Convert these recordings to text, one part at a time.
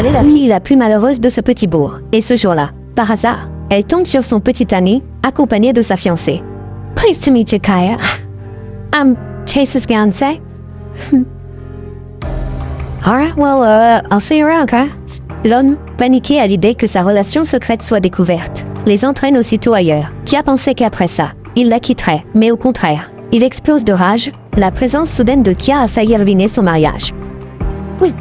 Elle est la fille la plus malheureuse de ce petit bourg. Et ce jour-là, par hasard, elle tombe sur son petit ami, accompagné de sa fiancée. Pleased to meet you, Kaya. I'm Chase's fiancé. Alright, well, I'll see you around, Kaya. L'homme, paniqué à l'idée que sa relation secrète soit découverte, les entraîne aussitôt ailleurs. Kia pensait qu'après ça, il la quitterait, mais au contraire, il explose de rage. La présence soudaine de Kia a failli ruiner son mariage. Oui.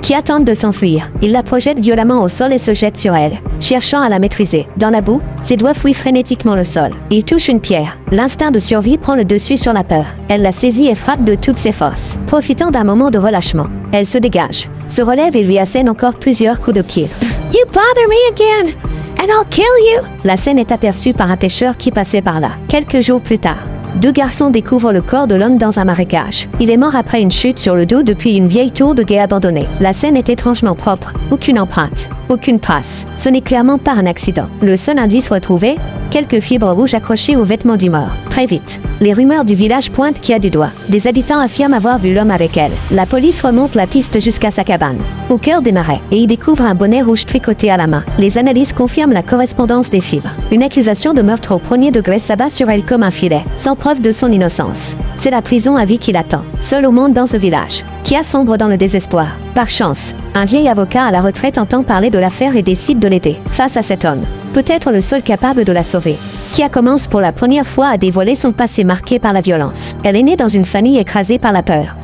Kia tente de s'enfuir. Il la projette violemment au sol et se jette sur elle, cherchant à la maîtriser. Dans la boue, ses doigts fouillent frénétiquement le sol. Il touche une pierre. L'instinct de survie prend le dessus sur la peur. Elle la saisit et frappe de toutes ses forces. Profitant d'un moment de relâchement, elle se dégage, se relève et lui assène encore plusieurs coups de pied. You bother me again, and I'll kill you! La scène est aperçue par un pêcheur qui passait par là. Quelques jours plus tard, deux garçons découvrent le corps de l'homme dans un marécage. Il est mort après une chute sur le dos depuis une vieille tour de guet abandonnée. La scène est étrangement propre. Aucune empreinte, aucune trace. Ce n'est clairement pas un accident. Le seul indice retrouvé, quelques fibres rouges accrochées aux vêtements du mort. Très vite, les rumeurs du village pointent Kia du doigt. Des habitants affirment avoir vu l'homme avec elle. La police remonte la piste jusqu'à sa cabane, au cœur des marais, et y découvre un bonnet rouge tricoté à la main. Les analyses confirment la correspondance des fibres. Une accusation de meurtre au premier degré s'abat sur elle comme un filet, sans preuve de son innocence. C'est la prison à vie qui l'attend, seule au monde dans ce village. Kia sombre dans le désespoir. Par chance, un vieil avocat à la retraite entend parler de l'affaire et décide de l'aider. Face à cet homme, peut-être le seul capable de la sauver, Kia commence pour la première fois à dévoiler son passé marqué par la violence. Elle est née dans une famille écrasée par la peur.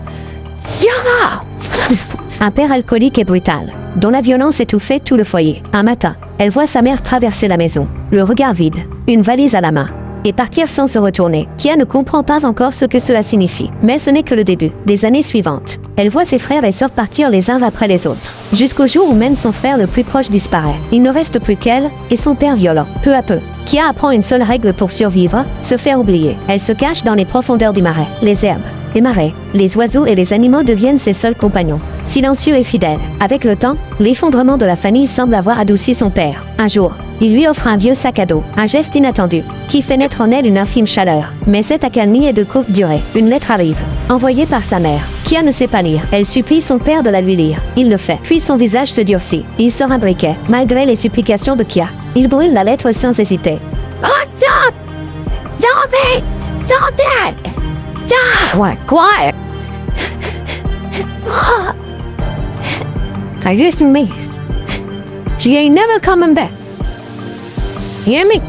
Un père alcoolique et brutal, dont la violence étouffait tout le foyer. Un matin, elle voit sa mère traverser la maison, le regard vide, une valise à la main, et partir sans se retourner. Kia ne comprend pas encore ce que cela signifie. Mais ce n'est que le début. Des années suivantes, elle voit ses frères et sœurs partir les uns après les autres, jusqu'au jour où même son frère le plus proche disparaît. Il ne reste plus qu'elle et son père violent. Peu à peu, Kia apprend une seule règle pour survivre, se faire oublier. Elle se cache dans les profondeurs du marais. Les herbes, les marais, les oiseaux et les animaux deviennent ses seuls compagnons. Silencieux et fidèle. Avec le temps, l'effondrement de la famille semble avoir adouci son père. Un jour, il lui offre un vieux sac à dos, un geste inattendu, qui fait naître en elle une infime chaleur. Mais cette accalmie est de courte durée. Une lettre arrive, envoyée par sa mère. Kia ne sait pas lire. Elle supplie son père de la lui lire. Il le fait. Puis son visage se durcit. Il sort un briquet, malgré les supplications de Kia. Il brûle la lettre sans hésiter. Oh, stop! Stop it! Stop that! Stop! Quiet! Listen to me. She ain't never coming back. You hear me?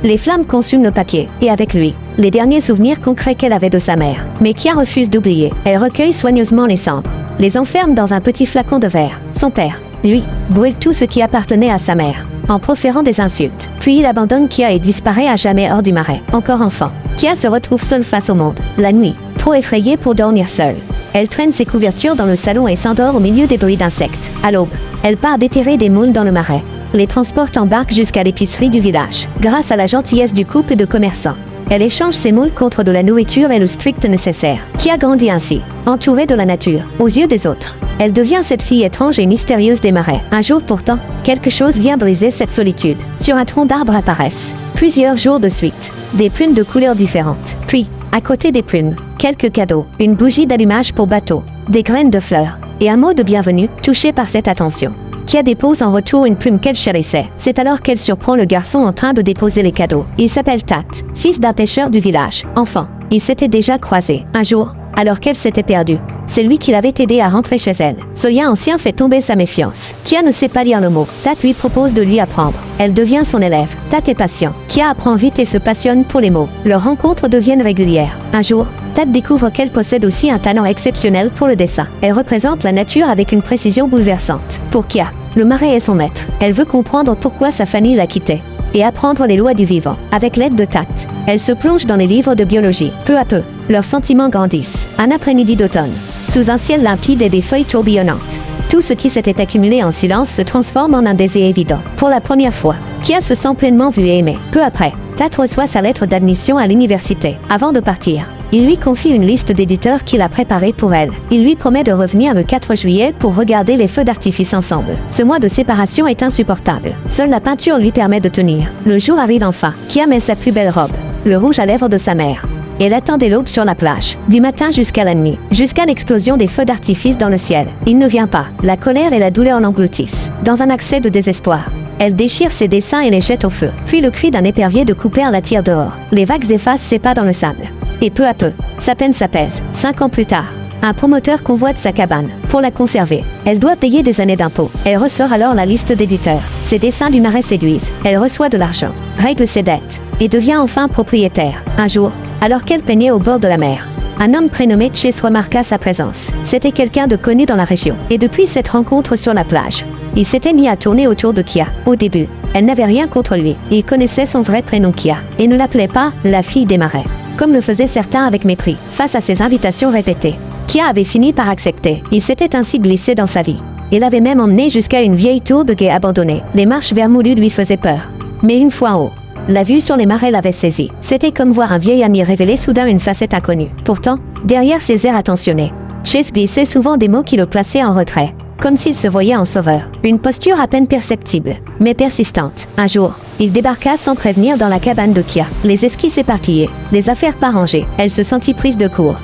Les flammes consument le papier, et avec lui, les derniers souvenirs concrets qu'elle avait de sa mère. Mais Kia refuse d'oublier. Elle recueille soigneusement les cendres, les enferme dans un petit flacon de verre. Son père, lui, brûle tout ce qui appartenait à sa mère, en proférant des insultes. Puis il abandonne Kia et disparaît à jamais hors du marais. Encore enfant, Kia se retrouve seule face au monde. La nuit, trop effrayée pour dormir seule, elle traîne ses couvertures dans le salon et s'endort au milieu des bruits d'insectes. À l'aube, elle part déterrer des moules dans le marais, les transporte en barque jusqu'à l'épicerie du village. Grâce à la gentillesse du couple de commerçants, elle échange ses moules contre de la nourriture et le strict nécessaire. Kia grandit ainsi, entourée de la nature, aux yeux des autres. Elle devient cette fille étrange et mystérieuse des marais. Un jour pourtant, quelque chose vient briser cette solitude. Sur un tronc d'arbre apparaissent, plusieurs jours de suite, des prunes de couleurs différentes. Puis, à côté des prunes, quelques cadeaux, une bougie d'allumage pour bateau, des graines de fleurs, et un mot de bienvenue, touché par cette attention. Kia dépose en retour une plume qu'elle chérissait. C'est alors qu'elle surprend le garçon en train de déposer les cadeaux. Il s'appelle Tat, fils d'un pêcheur du village. Enfant, ils s'étaient déjà croisés. Un jour, alors qu'elle s'était perdue, c'est lui qui l'avait aidé à rentrer chez elle. Ce lien ancien fait tomber sa méfiance. Kia ne sait pas lire le mot. Tat lui propose de lui apprendre. Elle devient son élève. Tat est patient. Kia apprend vite et se passionne pour les mots. Leurs rencontres deviennent régulières. Un jour, Tat découvre qu'elle possède aussi un talent exceptionnel pour le dessin. Elle représente la nature avec une précision bouleversante. Pour Kia, le marais est son maître. Elle veut comprendre pourquoi sa famille l'a quitté et apprendre les lois du vivant. Avec l'aide de Tat, elle se plonge dans les livres de biologie. Peu à peu, leurs sentiments grandissent. Un après-midi d'automne, sous un ciel limpide et des feuilles tourbillonnantes, tout ce qui s'était accumulé en silence se transforme en un désir évident. Pour la première fois, Kia se sent pleinement vue et aimée. Peu après, Tat reçoit sa lettre d'admission à l'université. Avant de partir, il lui confie une liste d'éditeurs qu'il a préparée pour elle. Il lui promet de revenir le 4 juillet pour regarder les feux d'artifice ensemble. Ce mois de séparation est insupportable. Seule la peinture lui permet de tenir. Le jour arrive enfin. Kia met sa plus belle robe, le rouge à lèvres de sa mère, et elle attendait l'aube sur la plage, du matin jusqu'à la nuit, jusqu'à l'explosion des feux d'artifice dans le ciel. Il ne vient pas. La colère et la douleur l'engloutissent. Dans un accès de désespoir, elle déchire ses dessins et les jette au feu. Puis le cri d'un épervier de Cooper la tire dehors. Les vagues effacent ses pas dans le sable. Et peu à peu, sa peine s'apaise. 5 ans plus tard, un promoteur convoite sa cabane. Pour la conserver, elle doit payer des années d'impôts. Elle ressort alors la liste d'éditeurs. Ses dessins du marais séduisent. Elle reçoit de l'argent, règle ses dettes, et devient enfin propriétaire. Un jour, alors qu'elle peignait au bord de la mer, un homme prénommé Chase remarqua sa présence. C'était quelqu'un de connu dans la région. Et depuis cette rencontre sur la plage, il s'était mis à tourner autour de Kia. Au début, elle n'avait rien contre lui. Il connaissait son vrai prénom Kia, et ne l'appelait pas « la fille des marais », comme le faisaient certains avec mépris. Face à ses invitations répétées, Kia avait fini par accepter. Il s'était ainsi glissé dans sa vie. Il avait même emmené jusqu'à une vieille tour de guet abandonnée. Les marches vermoulues lui faisaient peur. Mais une fois en haut, la vue sur les marais l'avait saisi. C'était comme voir un vieil ami révéler soudain une facette inconnue. Pourtant, derrière ses airs attentionnés, Chase glissait souvent des mots qui le plaçaient en retrait, comme s'il se voyait en sauveur. Une posture à peine perceptible, mais persistante. Un jour, il débarqua sans prévenir dans la cabane de Kia. Les esquisses éparpillées, les affaires pas rangées. Elle se sentit prise de court.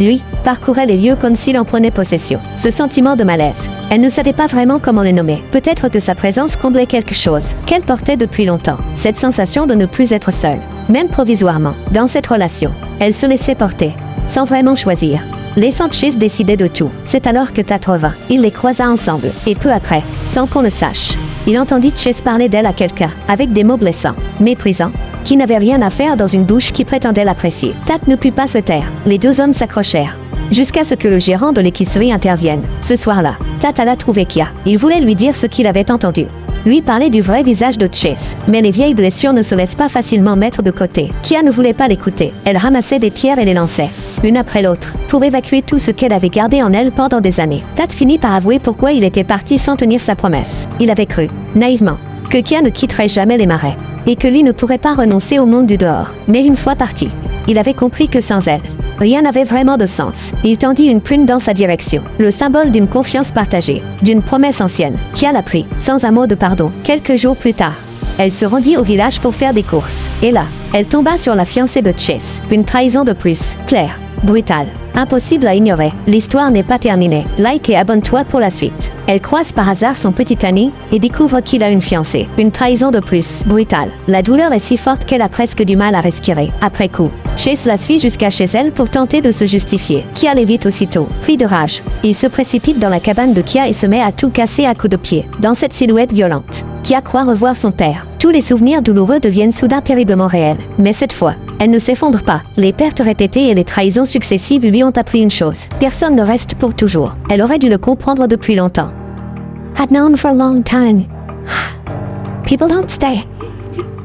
Lui, parcourait les lieux comme s'il en prenait possession. Ce sentiment de malaise, elle ne savait pas vraiment comment le nommer. Peut-être que sa présence comblait quelque chose qu'elle portait depuis longtemps. Cette sensation de ne plus être seule, même provisoirement, dans cette relation. Elle se laissait porter, sans vraiment choisir. Laissant Chase décider de tout. C'est alors que Tat revint. Il les croisa ensemble. Et peu après, sans qu'on le sache, il entendit Chase parler d'elle à quelqu'un, avec des mots blessants, méprisants, qui n'avait rien à faire dans une bouche qui prétendait l'apprécier. Tat ne put pas se taire. Les deux hommes s'accrochèrent, jusqu'à ce que le gérant de l'épicerie intervienne. Ce soir-là, Tat alla trouver Kia. Il voulait lui dire ce qu'il avait entendu. Lui parlait du vrai visage de Chase. Mais les vieilles blessures ne se laissent pas facilement mettre de côté. Kia ne voulait pas l'écouter. Elle ramassait des pierres et les lançait, une après l'autre, pour évacuer tout ce qu'elle avait gardé en elle pendant des années. Tat finit par avouer pourquoi il était parti sans tenir sa promesse. Il avait cru, naïvement, que Kia ne quitterait jamais les marais, et que lui ne pourrait pas renoncer au monde du dehors. Mais une fois parti, il avait compris que sans elle, rien n'avait vraiment de sens. Il tendit une plume dans sa direction, le symbole d'une confiance partagée, d'une promesse ancienne. Kia l'a pris, sans un mot de pardon. Quelques jours plus tard, elle se rendit au village pour faire des courses. Et là, elle tomba sur la fiancée de Chase. Une trahison de plus, claire, brutale, impossible à ignorer. L'histoire n'est pas terminée. Like et abonne-toi pour la suite. Elle croise par hasard son petit ami et découvre qu'il a une fiancée. Une trahison de plus, brutale. La douleur est si forte qu'elle a presque du mal à respirer. Après coup, Chase la suit jusqu'à chez elle pour tenter de se justifier. Kia l'évite aussitôt. Pris de rage, il se précipite dans la cabane de Kia et se met à tout casser à coups de pied. Dans cette silhouette violente, Kia croit revoir son père. Tous les souvenirs douloureux deviennent soudain terriblement réels. Mais cette fois, elle ne s'effondre pas. Les pertes répétées et les trahisons successives lui ont appris une chose. Personne ne reste pour toujours. Elle aurait dû le comprendre depuis longtemps. Had known for a long time. People don't stay.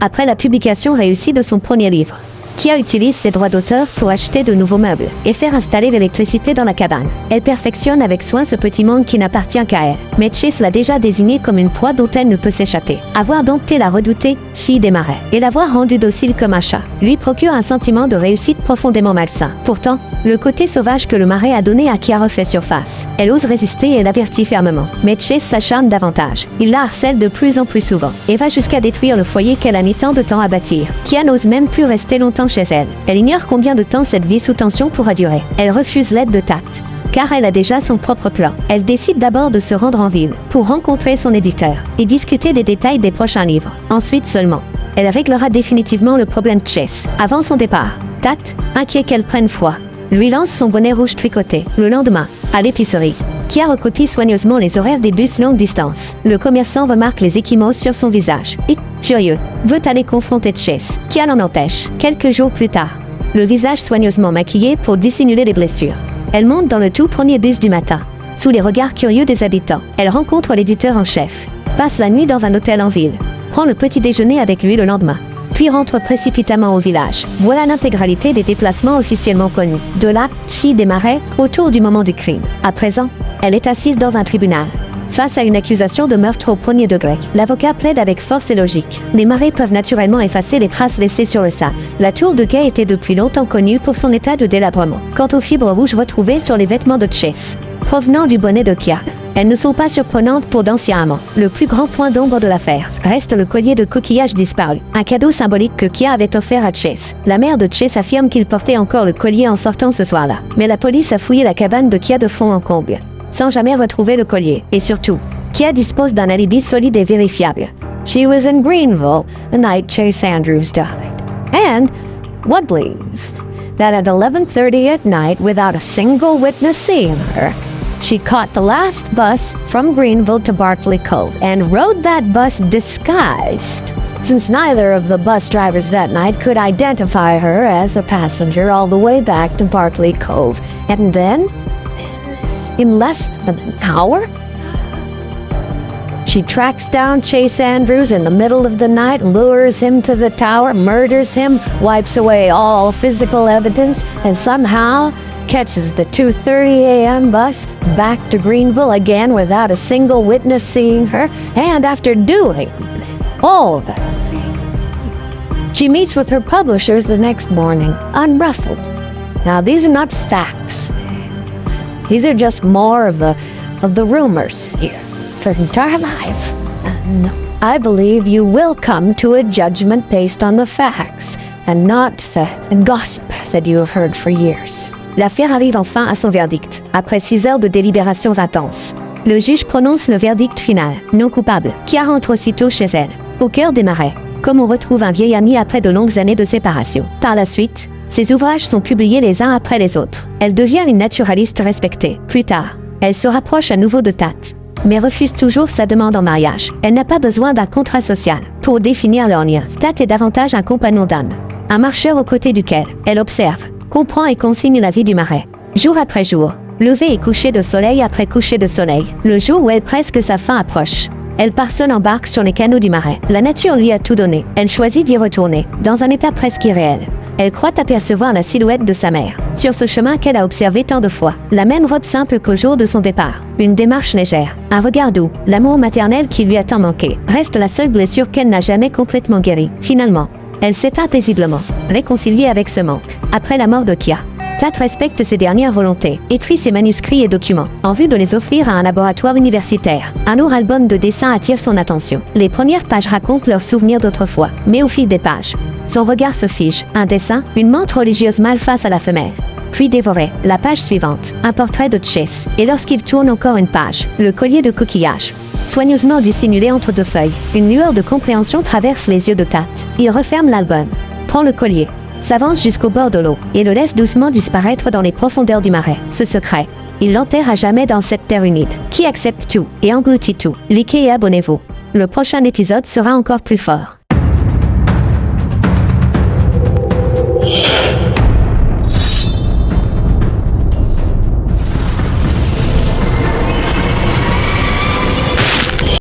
Après la publication réussie de son premier livre, Kia utilise ses droits d'auteur pour acheter de nouveaux meubles et faire installer l'électricité dans la cabane. Elle perfectionne avec soin ce petit monde qui n'appartient qu'à elle. Mais Chase l'a déjà désignée comme une proie dont elle ne peut s'échapper. Avoir dompté la redoutée fille des marais et l'avoir rendue docile comme un chat lui procure un sentiment de réussite profondément malsain. Pourtant, le côté sauvage que le marais a donné à Kia refait surface. Elle ose résister et l'avertit fermement. Mais Chase s'acharne davantage. Il la harcèle de plus en plus souvent et va jusqu'à détruire le foyer qu'elle a mis tant de temps à bâtir. Kia n'ose même plus rester longtemps chez elle. Elle ignore combien de temps cette vie sous tension pourra durer. Elle refuse l'aide de Tat, car elle a déjà son propre plan. Elle décide d'abord de se rendre en ville pour rencontrer son éditeur et discuter des détails des prochains livres. Ensuite seulement, elle réglera définitivement le problème de Chase. Avant son départ, Tat, inquiet qu'elle prenne froid, lui lance son bonnet rouge tricoté. Le lendemain, à l'épicerie, Kia recopie soigneusement les horaires des bus longue distance. Le commerçant remarque les ecchymoses sur son visage et, furieux, veut aller confronter Chase. Kia l'en empêche. Quelques jours plus tard, le visage soigneusement maquillé pour dissimuler les blessures, elle monte dans le tout premier bus du matin. Sous les regards curieux des habitants, elle rencontre l'éditeur en chef, passe la nuit dans un hôtel en ville, prend le petit déjeuner avec lui le lendemain, puis rentre précipitamment au village. Voilà l'intégralité des déplacements officiellement connus. De là, fille des marais, autour du moment du crime. À présent, elle est assise dans un tribunal, face à une accusation de meurtre au premier degré. L'avocat plaide avec force et logique. Les marais peuvent naturellement effacer les traces laissées sur le sable. La tour de guet était depuis longtemps connue pour son état de délabrement. Quant aux fibres rouges retrouvées sur les vêtements de Chase, provenant du bonnet de Kia, elles ne sont pas surprenantes pour d'anciens amants. Le plus grand point d'ombre de l'affaire reste le collier de coquillage disparu, un cadeau symbolique que Kia avait offert à Chase. La mère de Chase affirme qu'il portait encore le collier en sortant ce soir-là, mais la police a fouillé la cabane de Kia de fond en comble, sans jamais retrouver le collier. Et surtout, Kia dispose d'un alibi solide et vérifiable. She was in Greenville the night Chase Andrews died. And Wood believes that at 11:30 at night, without a single witness seeing her, she caught the last bus from Greenville to Barkley Cove and rode that bus disguised, since neither of the bus drivers that night could identify her as a passenger all the way back to Barkley Cove. And then, in less than an hour, she tracks down Chase Andrews in the middle of the night, lures him to the tower, murders him, wipes away all physical evidence, and somehow catches the 2:30 a.m. bus back to Greenville again without a single witness seeing her. And after doing all that, she meets with her publishers the next morning, unruffled. Now, these are not facts. These are just more of the rumors here. Her entire life. And I believe you will come to a judgment based on the facts and not the gossip that you have heard for years. L'affaire arrive enfin à son verdict, après 6 heures de délibérations intenses. Le juge prononce le verdict final, non coupable, Kia rentre aussitôt chez elle, au cœur des marais, comme on retrouve un vieil ami après de longues années de séparation. Par la suite, ses ouvrages sont publiés les uns après les autres. Elle devient une naturaliste respectée. Plus tard, elle se rapproche à nouveau de Tat, mais refuse toujours sa demande en mariage. Elle n'a pas besoin d'un contrat social pour définir leur lien. Tat est davantage un compagnon d'âme, un marcheur aux côtés duquel elle observe, comprend et consigne la vie du marais. Jour après jour, lever et coucher de soleil après coucher de soleil, le jour où elle presque sa fin approche. Elle part seule en barque sur les canaux du marais. La nature lui a tout donné. Elle choisit d'y retourner, dans un état presque irréel. Elle croit apercevoir la silhouette de sa mère, sur ce chemin qu'elle a observé tant de fois. La même robe simple qu'au jour de son départ. Une démarche légère, un regard doux, l'amour maternel qui lui a tant manqué. Reste la seule blessure qu'elle n'a jamais complètement guérie. Finalement, elle s'éteint paisiblement, réconciliée avec ce manque. Après la mort de Kia, Tat respecte ses dernières volontés, écrit ses manuscrits et documents, en vue de les offrir à un laboratoire universitaire. Un lourd album de dessins attire son attention. Les premières pages racontent leurs souvenirs d'autrefois, mais au fil des pages, son regard se fige. Un dessin, une menthe religieuse mâle face à la femelle. Puis dévoré, la page suivante, un portrait de Chase. Et lorsqu'il tourne encore une page, le collier de coquillage, soigneusement dissimulé entre 2 feuilles. Une lueur de compréhension traverse les yeux de Tat. Il referme l'album, prend le collier, s'avance jusqu'au bord de l'eau et le laisse doucement disparaître dans les profondeurs du marais. Ce secret, il l'enterre à jamais dans cette terre humide, qui accepte tout et engloutit tout. Likez et abonnez-vous. Le prochain épisode sera encore plus fort.